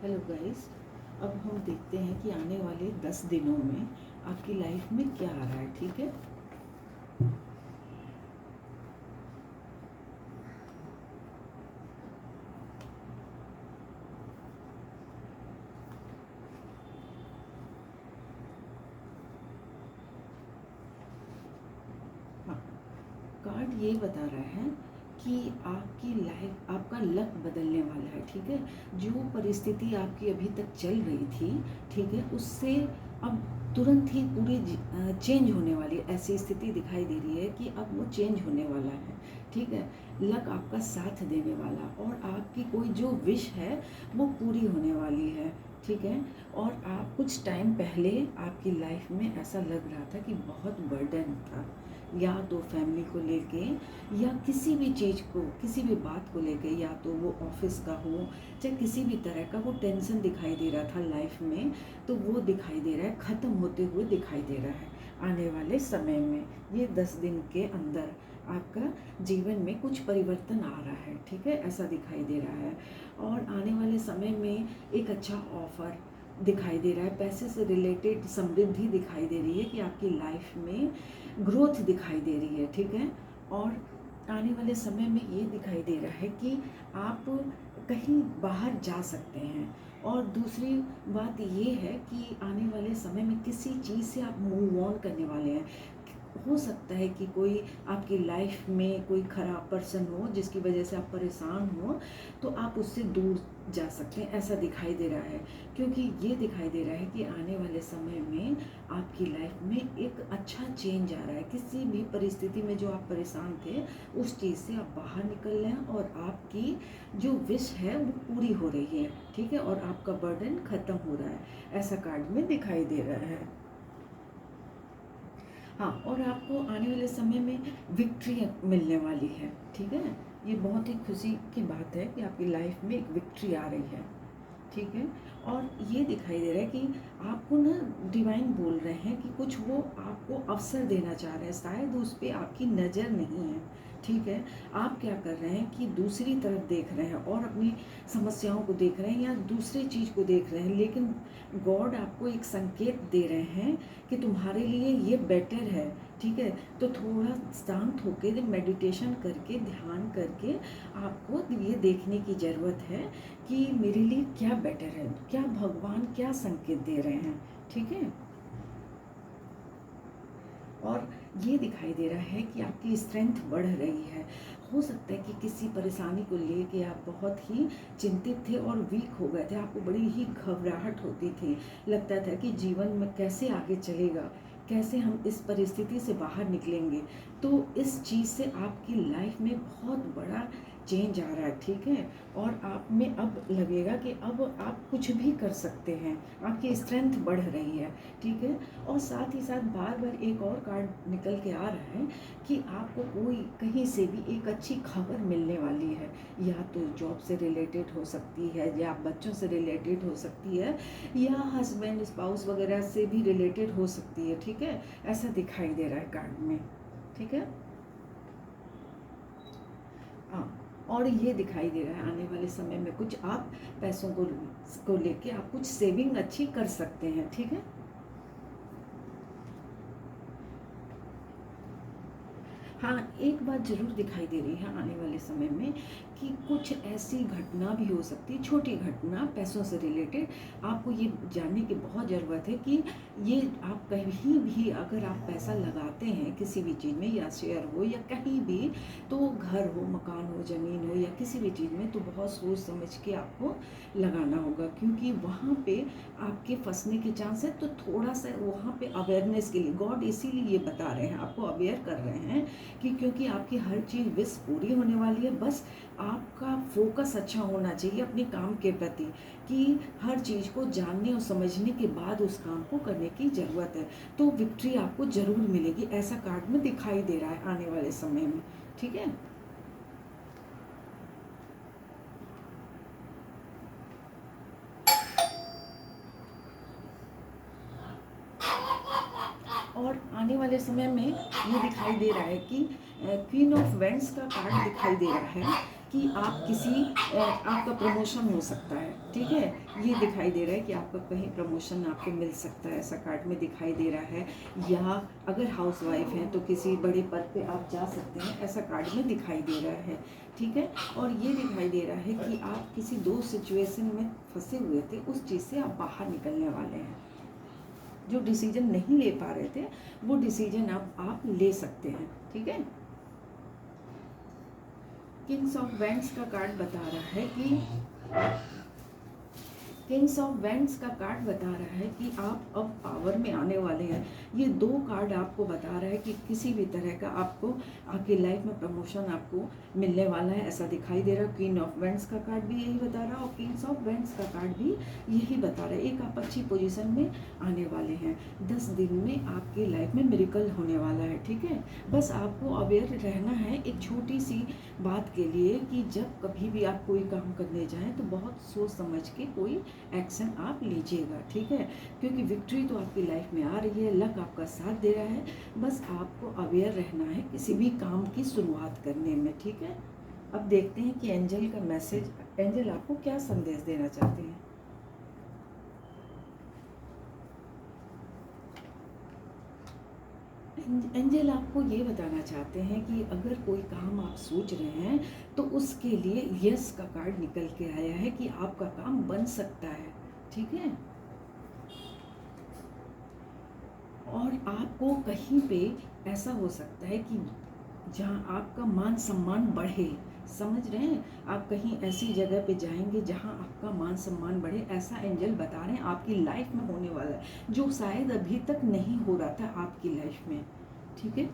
Hello guys. अब हम देखते हैं कि आने वाले 10 दिनों में आपकी लाइफ में क्या आ रहा है। ठीक है, हाँ, कार्ड ये बता रहा है कि आपकी लाइफ, आपका लक बदलने वाला है। ठीक है, जो परिस्थिति आपकी अभी तक चल रही थी, ठीक है, उससे अब तुरंत ही पूरी चेंज होने वाली ऐसी स्थिति दिखाई दे रही है कि अब वो चेंज होने वाला है। ठीक है, लक आपका साथ देने वाला और आपकी कोई जो विश है वो पूरी होने वाली है। ठीक है, और आप कुछ टाइम पहले आपकी लाइफ में ऐसा लग रहा था कि बहुत बर्डन था, या तो फैमिली को लेके या किसी भी चीज़ को, किसी भी बात को लेके, या तो वो ऑफिस का हो चाहे किसी भी तरह का वो टेंशन दिखाई दे रहा था लाइफ में, तो वो दिखाई दे रहा है, ख़त्म होते हुए दिखाई दे रहा है आने वाले समय में। ये 10 दिन के अंदर आपका जीवन में कुछ परिवर्तन आ रहा है। ठीक है, ऐसा दिखाई दे रहा है। और आने वाले समय में एक अच्छा ऑफर दिखाई दे रहा है, पैसे से रिलेटेड समृद्धि दिखाई दे रही है कि आपकी लाइफ में ग्रोथ दिखाई दे रही है। ठीक है, और आने वाले समय में ये दिखाई दे रहा है कि आप कहीं बाहर जा सकते हैं। और दूसरी बात ये है कि आने वाले समय में किसी चीज़ से आप मूव ऑन करने वाले हैं। हो सकता है कि कोई आपकी लाइफ में कोई ख़राब पर्सन हो जिसकी वजह से आप परेशान हो, तो आप उससे दूर जा सकते हैं, ऐसा दिखाई दे रहा है। क्योंकि ये दिखाई दे रहा है कि आने वाले समय में आपकी लाइफ में एक अच्छा चेंज आ रहा है। किसी भी परिस्थिति में जो आप परेशान थे उस चीज़ से आप बाहर निकल रहे हैं और आपकी जो विश है वो पूरी हो रही है। ठीक है, और आपका बर्डन ख़त्म हो रहा है, ऐसा कार्ड में दिखाई दे रहा है। हाँ, और आपको आने वाले समय में विक्ट्री मिलने वाली है। ठीक है, ये बहुत ही खुशी की बात है कि आपकी लाइफ में एक विक्ट्री आ रही है। ठीक है, और ये दिखाई दे रहा है कि आपको ना डिवाइन बोल रहे हैं कि कुछ वो आपको अवसर देना चाह रहे हैं, शायद उस पर आपकी नज़र नहीं है। ठीक है, आप क्या कर रहे हैं कि दूसरी तरफ देख रहे हैं और अपनी समस्याओं को देख रहे हैं या दूसरी चीज़ को देख रहे हैं, लेकिन गॉड आपको एक संकेत दे रहे हैं कि तुम्हारे लिए ये बेटर है। ठीक है, तो थोड़ा शांत होकर मेडिटेशन करके, ध्यान करके आपको ये देखने की ज़रूरत है कि मेरे लिए क्या बेटर है, क्या भगवान क्या संकेत दे रहे हैं। ठीक है, और ये दिखाई दे रहा है कि आपकी स्ट्रेंथ बढ़ रही है। हो सकता है कि किसी परेशानी को लेके आप बहुत ही चिंतित थे और वीक हो गए थे, आपको बड़ी ही घबराहट होती थी, लगता था कि जीवन में कैसे आगे चलेगा, कैसे हम इस परिस्थिति से बाहर निकलेंगे। तो इस चीज़ से आपकी लाइफ में बहुत बड़ा चेंज आ रहा है। ठीक है, और आप में अब लगेगा कि अब आप कुछ भी कर सकते हैं, आपकी स्ट्रेंथ बढ़ रही है। ठीक है, और साथ ही साथ बार बार एक और कार्ड निकल के आ रहा है कि आपको कोई कहीं से भी एक अच्छी खबर मिलने वाली है, या तो जॉब से रिलेटेड हो सकती है, या बच्चों से रिलेटेड हो सकती है, या हस्बैंड स्पाउस वगैरह से भी रिलेटेड हो सकती है। ठीक है, ऐसा दिखाई दे रहा है कार्ड में। ठीक है, हाँ, और ये दिखाई दे रहा है आने वाले समय में कुछ आप पैसों को लेके आप कुछ सेविंग अच्छी कर सकते हैं। ठीक है, हाँ, एक बात ज़रूर दिखाई दे रही है आने वाले समय में कि कुछ ऐसी घटना भी हो सकती है, छोटी घटना पैसों से रिलेटेड। आपको ये जानने की बहुत ज़रूरत है कि ये आप कहीं भी अगर आप पैसा लगाते हैं किसी भी चीज़ में, या शेयर हो या कहीं भी, तो घर हो, मकान हो, ज़मीन हो, या किसी भी चीज़ में, तो बहुत सोच समझ के आपको लगाना होगा, क्योंकि वहाँ पे आपके फंसने के चांस है। तो थोड़ा सा वहाँ पे अवेयरनेस के लिए गॉड इसीलिए ये बता रहे हैं, आपको अवेयर कर रहे हैं कि क्योंकि आपकी हर चीज़ विश पूरी होने वाली है। बस आपका फोकस अच्छा होना चाहिए अपने काम के प्रति, कि हर चीज़ को जानने और समझने के बाद उस काम को करने की ज़रूरत है, तो विक्ट्री आपको ज़रूर मिलेगी, ऐसा कार्ड में दिखाई दे रहा है आने वाले समय में। ठीक है, और आने वाले समय में ये दिखाई दे रहा है कि क्वीन ऑफ वेंड्स का कार्ड दिखाई दे रहा है कि आप किसी आपका प्रमोशन हो सकता है, ठीक है। ये दिखाई दे रहा है कि आपका कहीं प्रमोशन आपको मिल सकता है, ऐसा कार्ड में दिखाई दे रहा है। या अगर हाउस वाइफ हैं तो किसी बड़े पद पे आप जा सकते हैं, ऐसा कार्ड में दिखाई दे रहा है, ठीक है। और ये दिखाई दे रहा है कि आप किसी दो सिचुएशन में फंसे हुए थे, उस चीज़ से आप बाहर निकलने वाले हैं। जो डिसीजन नहीं ले पा रहे थे वो डिसीजन अब आप ले सकते हैं, ठीक है। किंग्स ऑफ वेंड्स का कार्ड बता रहा है कि किंग्स ऑफ वेंड्स का कार्ड बता रहा है कि आप अब पावर में आने वाले हैं। ये दो कार्ड आपको बता रहा है कि किसी भी तरह का आपको आपकी लाइफ में प्रमोशन आपको मिलने वाला है, ऐसा दिखाई दे रहा है। क्वीन ऑफ वेंड्स का कार्ड भी यही बता रहा है और किंग्स ऑफ वेंड्स का कार्ड भी यही बता रहा है। एक आप अच्छी पोजीशन में आने वाले हैं। 10 दिन में आपकी लाइफ में मिरेकल होने वाला है, ठीक है। बस आपको अवेयर रहना है एक छोटी सी बात के लिए कि जब कभी भी आप कोई काम करने जाएं तो बहुत सोच समझ के कोई एक्शन आप लीजिएगा, ठीक है। क्योंकि विक्ट्री तो आपकी लाइफ में आ रही है, लक आपका साथ दे रहा है। बस आपको अवेयर रहना है किसी भी काम की शुरुआत करने में, ठीक है। अब देखते हैं कि एंजल का मैसेज, एंजल आपको क्या संदेश देना चाहते हैं। एंजल आपको ये बताना चाहते हैं कि अगर कोई काम आप सोच रहे हैं तो उसके लिए यस का कार्ड निकल के आया है कि आपका काम बन सकता है, ठीक है। और आपको कहीं पे ऐसा हो सकता है कि जहाँ आपका मान सम्मान बढ़े, समझ रहे हैं। आप कहीं ऐसी जगह पे जाएंगे जहाँ आपका मान सम्मान बढ़े, ऐसा एंजल बता रहे हैं आपकी लाइफ में होने वाला है, जो शायद अभी तक नहीं हो रहा था आपकी लाइफ में, ठीक है।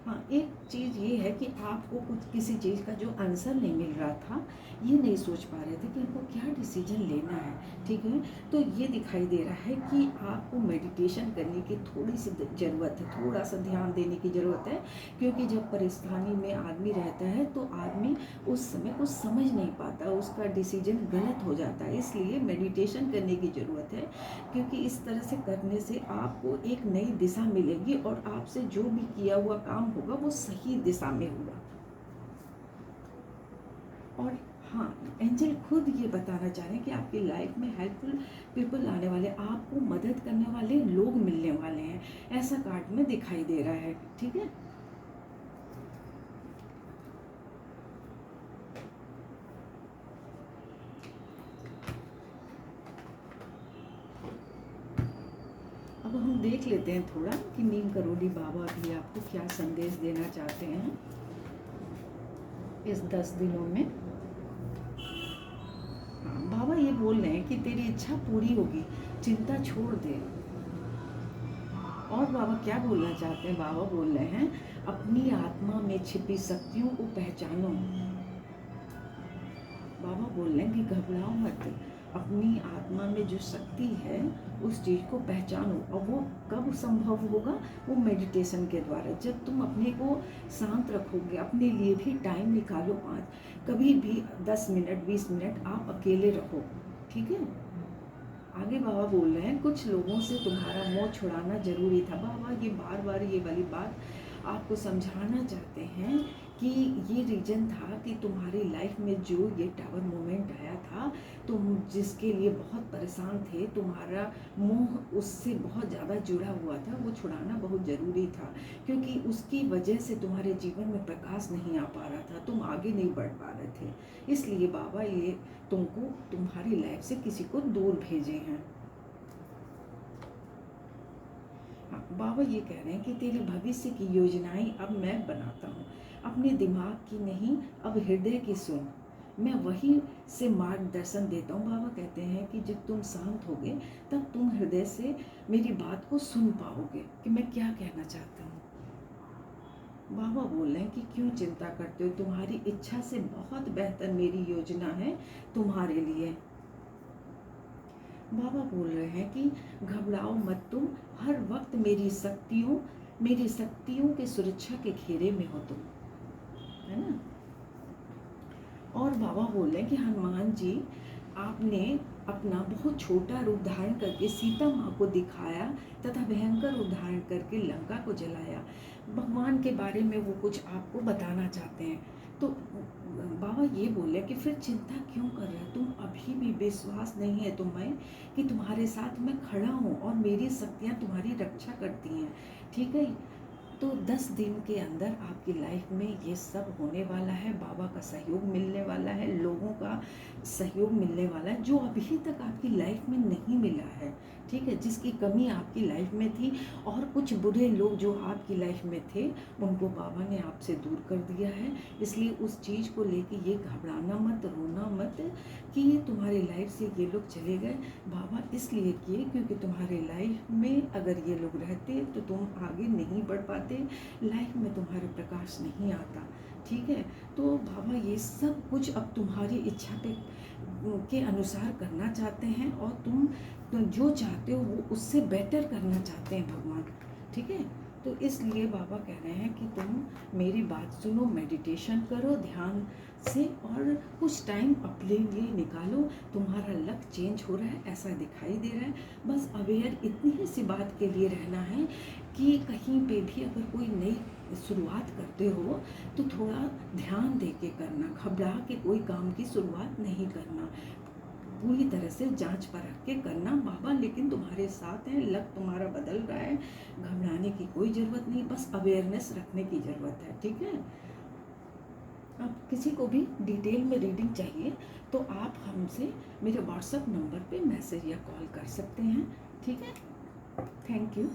हाँ, एक चीज़ ये है कि आपको कुछ किसी चीज़ का जो आंसर नहीं मिल रहा था, ये नहीं सोच पा रहे थे कि आपको क्या डिसीजन लेना है, ठीक है। तो ये दिखाई दे रहा है कि आपको मेडिटेशन करने की थोड़ी सी ज़रूरत है, थोड़ा सा ध्यान देने की ज़रूरत है। क्योंकि जब परेशानी में आदमी रहता है तो आदमी उस समय कुछ समझ नहीं पाता, उसका डिसीजन गलत हो जाता है। इसलिए मेडिटेशन करने की ज़रूरत है, क्योंकि इस तरह से करने से आपको एक नई दिशा मिलेगी और आपसे जो भी किया हुआ काम होगा वो सही दिशा में होगा। और हाँ, एंजल खुद ये बताना चाह रहे हैं कि आपकी लाइफ में हेल्पफुल पीपल आने वाले, आपको मदद करने वाले लोग मिलने वाले हैं, ऐसा कार्ड में दिखाई दे रहा है, ठीक है। अब हम देख लेते हैं थोड़ा कि नीम करोली बाबा भी आपको क्या संदेश देना चाहते हैं इस 10 दिनों में। हाँ, बाबा ये बोल रहे हैं कि तेरी इच्छा पूरी होगी, चिंता छोड़ दे। और बाबा क्या बोलना चाहते हैं, बाबा बोल रहे हैं अपनी आत्मा में छिपी शक्तियों को पहचानो। बाबा बोल रहे हैं कि घबराओ मत, अपनी आत्मा में जो शक्ति है उस चीज़ को पहचानो। और वो कब संभव होगा, वो मेडिटेशन के द्वारा। जब तुम अपने को शांत रखोगे, अपने लिए भी टाइम निकालो, कभी भी 10 मिनट 20 मिनट आप अकेले रहो, ठीक है। आगे बाबा बोल रहे हैं कुछ लोगों से तुम्हारा मोह छुड़ाना जरूरी था। बाबा ये बार बार ये वाली बात आपको समझाना चाहते हैं कि ये रीज़न था कि तुम्हारी लाइफ में जो ये टावर मोमेंट आया था, तुम जिसके लिए बहुत परेशान थे, तुम्हारा मोह उससे बहुत ज़्यादा जुड़ा हुआ था, वो छुड़ाना बहुत ज़रूरी था। क्योंकि उसकी वजह से तुम्हारे जीवन में प्रकाश नहीं आ पा रहा था, तुम आगे नहीं बढ़ पा रहे थे। इसलिए बाबा ये तुमको तुम्हारी लाइफ से किसी को दूर भेजे हैं। बाबा ये कह रहे हैं कि तेरे भविष्य की योजनाएं अब मैं बनाता हूँ, अपने दिमाग की नहीं अब हृदय की सुन, मैं वही से मार्गदर्शन देता हूँ। बाबा कहते हैं कि जब तुम शांत होगे तब तुम हृदय से मेरी बात को सुन पाओगे कि मैं क्या कहना चाहता हूँ। बाबा बोल रहे हैं कि क्यों चिंता करते हो, तुम्हारी इच्छा से बहुत बेहतर मेरी योजना है तुम्हारे लिए। बाबा बोल रहे हैं कि घबराओ मत, तुम हर वक्त मेरी शक्तियों के सुरक्षा के घेरे में हो तुम, है ना। और बाबा बोल रहे हैं कि हनुमान जी आपने अपना बहुत छोटा रूप धारण करके सीता माँ को दिखाया तथा भयंकर रूप धारण करके लंका को जलाया। भगवान के बारे में वो कुछ आपको बताना चाहते हैं तो बाबा ये बोले कि फिर चिंता क्यों कर रहे हो, तुम अभी भी विश्वास नहीं है तुम्हें कि तुम्हारे साथ मैं खड़ा हूँ और मेरी शक्तियाँ तुम्हारी रक्षा करती हैं, ठीक है। तो 10 दिन के अंदर आपकी लाइफ में ये सब होने वाला है, बाबा का सहयोग मिलने वाला है, लोगों का सहयोग मिलने वाला है जो अभी तक आपकी लाइफ में नहीं मिला है, ठीक है। जिसकी कमी आपकी लाइफ में थी और कुछ बुरे लोग जो आपकी लाइफ में थे उनको बाबा ने आपसे दूर कर दिया है। इसलिए उस चीज़ को लेके ये घबराना मत, रोना मत कि तुम्हारी लाइफ से ये लोग चले गए। बाबा इसलिए किए क्योंकि तुम्हारे लाइफ में अगर ये लोग रहते तो तुम आगे नहीं बढ़ पाते, लाइफ में तुम्हारे प्रकाश नहीं आता, ठीक है। तो बाबा ये सब कुछ अब तुम्हारी इच्छा के अनुसार करना चाहते हैं और तुम जो चाहते हो वो उससे बेटर करना चाहते हैं भगवान, ठीक है। तो इसलिए बाबा कह रहे हैं कि तुम मेरी बात सुनो, मेडिटेशन करो ध्यान से और कुछ टाइम अपने लिए निकालो। तुम्हारा लक चेंज हो रहा है ऐसा दिखाई दे रहा है। बस अवेयर इतनी ही सी बात के लिए रहना है कि कहीं पे भी अगर कोई नई शुरुआत करते हो तो थोड़ा ध्यान दे के करना, घबरा के कोई काम की शुरुआत नहीं करना, पूरी तरह से जांच परख के करना। बाबा लेकिन तुम्हारे साथ हैं, लक तुम्हारा बदल रहा है, घबराने की कोई ज़रूरत नहीं, बस अवेयरनेस रखने की ज़रूरत है, ठीक है। अब किसी को भी डिटेल में रीडिंग चाहिए तो आप हमसे मेरे व्हाट्सएप नंबर पे मैसेज या कॉल कर सकते हैं, ठीक है। Thank you.